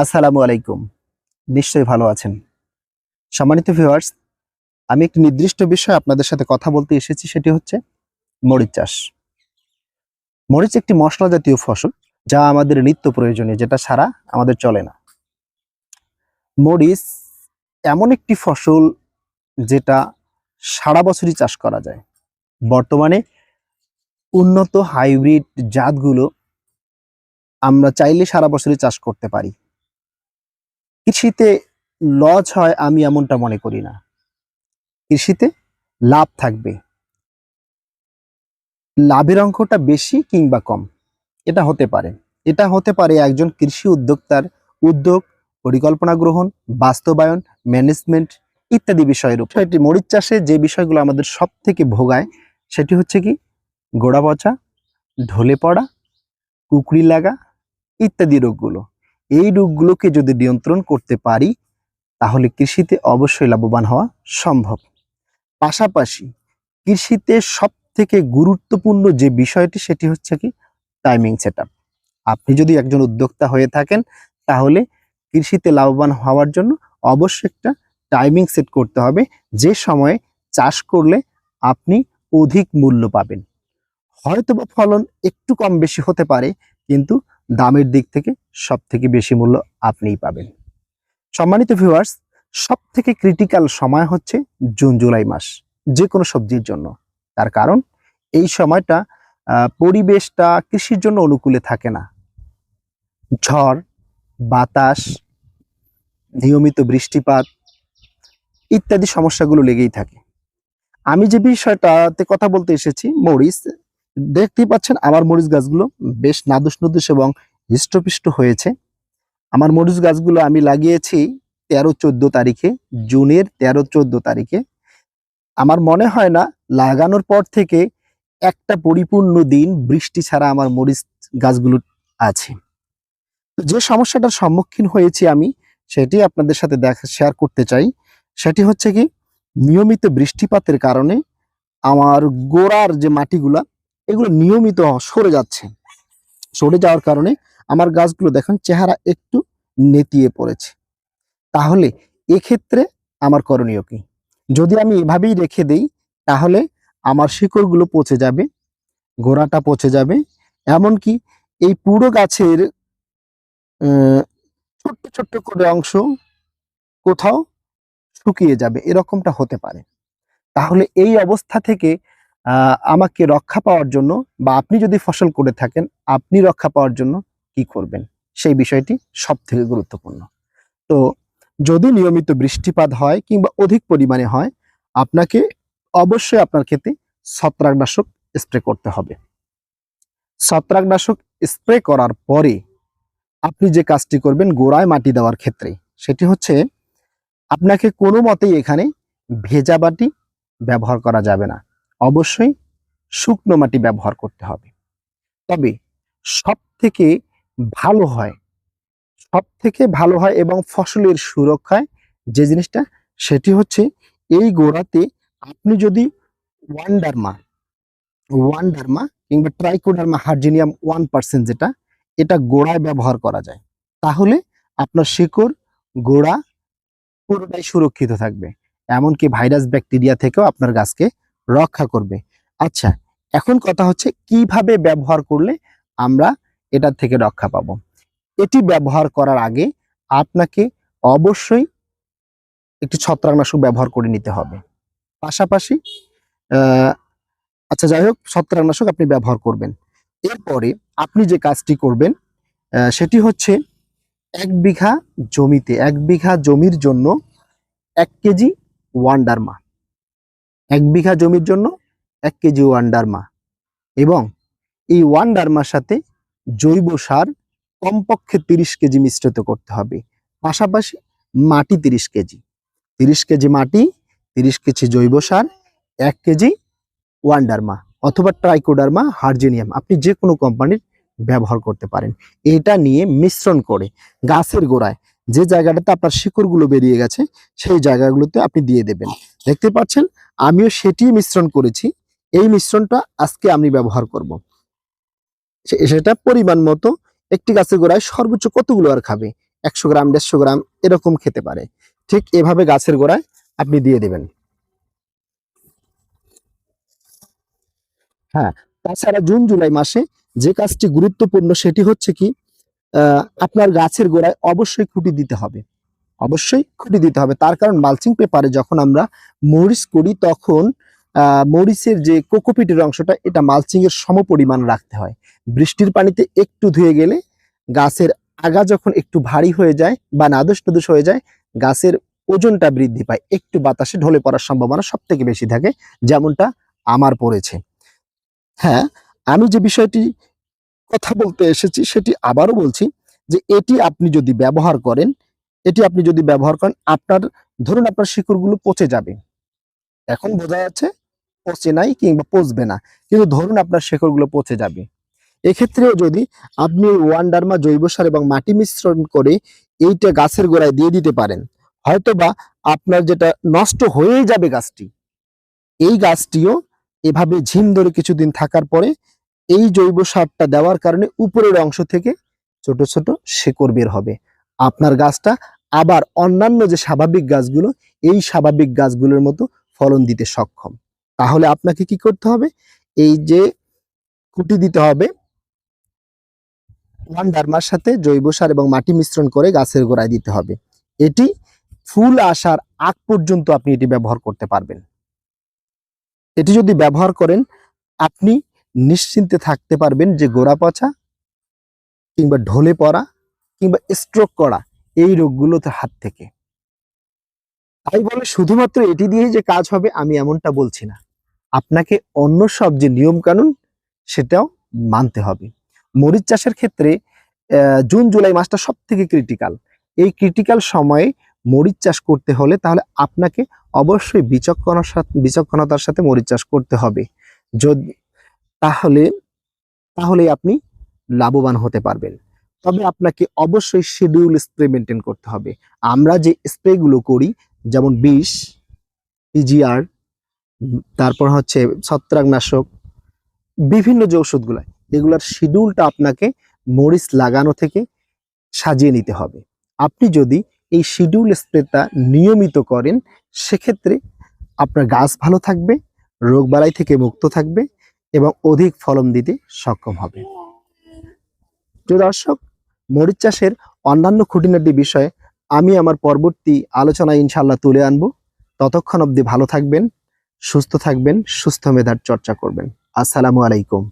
আসসালামু আলাইকুম। নিশ্চয়ই ভালো আছেন। সম্মানিত ভিউয়ার্স, আমি একটি নির্দিষ্ট বিষয়ে আপনাদের সাথে কথা বলতে এসেছি, সেটি হচ্ছে মরিচ চাষ। মরিচ একটি মশলা জাতীয় ফসল, যা আমাদের নিত্য প্রয়োজনীয়, যেটা ছাড়া আমাদের চলে না। মরিচ এমন একটি ফসল যেটা সারা বছরই চাষ করা যায়। বর্তমানে উন্নত হাইব্রিড জাতগুলো আমরা চাইলে সারা বছরই চাষ করতে পারি। কৃষিতে লস হয় আমি এমনটা মনে করি না। কৃষিতে লাভ থাকবে, লাভের অঙ্কটা বেশি কিংবা কম এটা হতে পারে। এটা হতে পারে একজন কৃষি উদ্যোক্তার উদ্যোগ, পরিকল্পনা গ্রহণ, বাস্তবায়ন, ম্যানেজমেন্ট ইত্যাদি বিষয়ের উপর। এটি মরিচ চাষে যে বিষয়গুলো আমাদের সব থেকে ভোগায় সেটি হচ্ছে কি গোড়া পচা, ঢলে পড়া, কুকড়ি লাগা ইত্যাদি রোগগুলো। এই রোগগুলোকে যদি নিয়ন্ত্রণ করতে পারি তাহলে কৃষিতে অবশ্যই লাভবান হওয়া সম্ভব। পাশাপাশি কৃষিতে সব থেকে গুরুত্বপূর্ণ যে বিষয়টি সেটি হচ্ছে কি টাইমিং সেটআপ। আপনি যদি একজন উদ্যোক্তা হয়ে থাকেন তাহলে কৃষিতে লাভবান হওয়ার জন্য অবশ্যই একটা টাইমিং সেট করতে হবে, যে সময়ে চাষ করলে আপনি অধিক মূল্য পাবেন। হয়তোবা ফলন একটু কম বেশি হতে পারে, কিন্তু দামের দিক থেকে সব থেকে বেশি মূল্য আপনিই পাবেন। সম্মানিত ভিউয়ার্স, সব থেকে ক্রিটিক্যাল সময় হচ্ছে জুন জুলাই মাস যে কোনো সবজির জন্য। তার কারণ এই সময়টা পরিবেশটা কৃষির জন্য অনুকূলে থাকে না। ঝড়, বাতাস, নিয়মিত বৃষ্টিপাত ইত্যাদি সমস্যাগুলো লেগেই থাকে। আমি যে বিষয়টাতে কথা বলতে এসেছি মরিচ, দেখতেই পাচ্ছেন আমার মরিচ গাছগুলো বেশ নাদুস নুদুস এবং হৃষ্টপুষ্ট হয়েছে। আমার মরিচ গাছগুলো আমি লাগিয়েছি 13-14 তারিখে, জুনের 13-14 তারিখে। আমার মনে হয় না লাগানোর পর থেকে একটা পরিপূর্ণ দিন বৃষ্টি ছাড়া আমার মরিচ গাছগুলো আছে। যে সমস্যাটার সম্মুখীন হয়েছি আমি সেটি আপনাদের সাথে শেয়ার করতে চাই। সেটি হচ্ছে কি নিয়মিত বৃষ্টিপাতের কারণে আমার গোড়ার যে মাটিগুলা এগুলো নিয়মিত সরে যাচ্ছে। সরে যাওয়ার কারণে আমার গাছগুলো দেখেন চেহারা একটু নেতিয়ে পড়েছে। তাহলে এক্ষেত্রে আমার করণীয় কি? যদি আমি এভাবেই রেখে দেই তাহলে আমার শিকড়গুলো পচে যাবে, গোড়াটা পচে যাবে, এমনকি এই পুরো গাছের ছোট্ট ছোট্ট করে অংশ কোথাও শুকিয়ে যাবে, এরকমটা হতে পারে। তাহলে এই অবস্থা থেকে আমাকে রক্ষা পাওয়ার জন্য, বা আপনি যদি ফসল করে থাকেন আপনি রক্ষা পাওয়ার জন্য কি করবেন সেই বিষয়টি সব থেকে গুরুত্বপূর্ণ। তো যদি নিয়মিত বৃষ্টিপাত হয় কিংবা অধিক পরিমাণে হয়, আপনাকে অবশ্যই আপনার ক্ষেতে ছত্রাকনাশক স্প্রে করতে হবে। ছত্রাকনাশক স্প্রে করার পরে আপনি যে কাজটি করবেন গোড়ায় মাটি দেওয়ার ক্ষেত্রে, সেটি হচ্ছে আপনাকে কোনো মতেই এখানে ভেজা মাটি ব্যবহার করা যাবে না। অবশ্যই শুকনো মাটি ব্যবহার করতে হবে। তবে সব থেকে ভালো হয়, সব থেকে ভালো হয় এবং ফসলের সুরক্ষায় যে জিনিসটা সেটি হচ্ছে এই গোড়াতে আপনি যদি ওয়ান্ডারমা ওয়ান্ডারমা কিংবা ট্রাইকোডার্মা হার্জিনিয়াম 1% যেটা, এটা গোড়ায় ব্যবহার করা যায়, তাহলে আপনার শিকড় গোড়া পুরোটাই সুরক্ষিত থাকবে। এমনকি ভাইরাস ব্যাকটেরিয়া থেকেও আপনার গাছকে রক্ষা করবে। আচ্ছা, এখন কথা হচ্ছে কিভাবে ব্যবহার করলে আমরা এটার থেকে রক্ষা পাবো। এটি ব্যবহার করার আগে আপনাকে অবশ্যই একটি ছত্রাকনাশক ব্যবহার করে নিতে হবে। পাশাপাশি আচ্ছা যাই হোক, ছত্রাকনাশক আপনি ব্যবহার করবেন। এরপরে আপনি যে কাজটি করবেন সেটি হচ্ছে 1 বিঘা জমিতে, 1 বিঘা জমির জন্য 1 কেজি ওয়ান্ডারমা, 1 বিঘা জমির জন্য 1 কেজি ওয়ান্ডারমা, এবং এই ওয়ান্ডারমার সাথে জৈব সার কমপক্ষে 30 কেজি মিশ্রিত করতে হবে। পাশাপাশি মাটি 30 কেজি, 30 কেজি মাটি, 30 কেজি জৈব সার, 1 কেজি ওয়ান্ডারমা অথবা ট্রাইকোডার্মা হার্জিনিয়াম, আপনি যে কোনো কোম্পানির ব্যবহার করতে পারেন। এটা নিয়ে মিশ্রণ করে গাছের গোড়ায় যে জায়গাটাতে আপনার শিকড়গুলো বেরিয়ে গেছে সেই জায়গাগুলোতে আপনি দিয়ে দেবেন। দেখতে পাচ্ছেন আমিও সেটি মিশ্রণ করেছি। এই মিশ্রণটা আজকে আমি ব্যবহার করব। সেটা পরিমাণ মতো, একটি গাছের গোড়ায় সর্বোচ্চ কতগুলো আর খাবে 100 গ্রাম 150 গ্রাম এরকম খেতে পারে। ঠিক এভাবে গাছের গোড়ায় আপনি দিয়ে দেবেন। হ্যাঁ, তাছাড়া জুন জুলাই মাসে যে কাজটি গুরুত্বপূর্ণ সেটি হচ্ছে কি, আপনার গাছের গোড়ায় অবশ্যই খুঁটি দিতে হবে। অবশ্যই খুঁটি দিতে হবে। তার কারণ মালচিং পেপারে যখন আমরা মরিচ করি তখন মরিচের যে কোকোপিটের অংশটা এটা মালচিং এর সমপরিমাণ রাখতে হয়। বৃষ্টির পানিতে একটু ধুয়ে গেলে গাছের আগা যখন একটু ভারী হয়ে যায় বা নাদুস নুদুস হয়ে যায়, গাছের ওজনটা বৃদ্ধি পায়, একটু বাতাসে ঢলে পড়ার সম্ভাবনা সব থেকে বেশি থাকে, যেমনটা আমার পড়েছে। হ্যাঁ, আমি যে বিষয়টি কথা বলতে এসেছি সেটি আবারও বলছি যে এটি আপনি যদি ব্যবহার করেন, আপনার ধরুন আপনার শিকড়গুলো পচে যাবে। এখন বোঝা যাচ্ছে পচে নাই কিংবা পচবে না, কিন্তু ধরুন আপনার শিকড়গুলো পচে যাবে। এক্ষেত্রেও যদি আপনি ওয়ান্ডারমা জৈব সার এবং মাটি মিশ্রণ করে এইটা গাছের গোড়ায় দিয়ে দিতে পারেন, হয়তোবা আপনার যেটা নষ্ট হয়েই যাবে গাছটি, এই গাছটিও এভাবে ঝিম ধরে কিছুদিন থাকার পরে এই জৈব সারটা দেওয়ার কারণে উপরের অংশ থেকে ছোট ছোট শিকড় বের হবে। আপনার গাছটা আবার অন্যান্য যে স্বাভাবিক গাছগুলো, এই স্বাভাবিক গাছগুলোর মতো ফলন দিতে সক্ষম। তাহলে আপনাকে কি করতে হবে? এই যে কুটি দিতে হবে, ওয়ান্ডারমার সাথে জৈব সার এবং মাটি মিশ্রণ করে গাছের গোড়ায় দিতে হবে। এটি ফুল আসার আগ পর্যন্ত আপনি এটি ব্যবহার করতে পারবেন। এটি যদি ব্যবহার করেন, আপনি নিশ্চিন্তে থাকতে পারবেন যে গোড়া পচা কিংবা ঢলে পড়া কিংবা স্ট্রোক করা এই রোগগুলোতে হাত থেকে। তাই বলে শুধুমাত্র এটি দিয়েই যে কাজ হবে আমি এমনটা বলছি না। আপনাকে অন্য সব যে নিয়ম কানুন সেটাও মানতে হবে। মরিচ চাষের ক্ষেত্রে জুন জুলাই মাসটা সব থেকে ক্রিটিক্যাল। এই ক্রিটিক্যাল সময়ে মরিচ চাষ করতে হলে তাহলে আপনাকে অবশ্যই বিচক্ষণতার সাথে মরিচ চাষ করতে হবে। যদি তাহলে আপনি লাভবান হতে পারবেন। তবে আপনাকে অবশ্যই শিডিউল স্প্রে মেনটেন করতে হবে। আমরা যে স্প্রেগুলো করি, যেমন বিষ, পিজিআর, তারপর হচ্ছে ছত্রাকনাশক, বিভিন্ন যে ওষুধগুলো, এগুলোর শিডিউলটা আপনাকে মরিচ লাগানো থেকে সাজিয়ে নিতে হবে। আপনি যদি এই শিডিউল স্প্রেটা নিয়মিত করেন, সেক্ষেত্রে আপনার গাছ ভালো থাকবে, রোগবালাই থেকে মুক্ত থাকবে এবং অধিক ফলন দিতে সক্ষম হবে। প্রিয় দর্শক, মরিচ চাষের অন্যান্য খুঁটিনাটি বিষয়ে আমি আমার পরবর্তী আলোচনায় ইনশাআল্লাহ তুলে আনবো। ততক্ষণ অবধি ভালো থাকবেন, সুস্থ থাকবেন, সুস্থ মেধার চর্চা করবেন। আসসালামু আলাইকুম।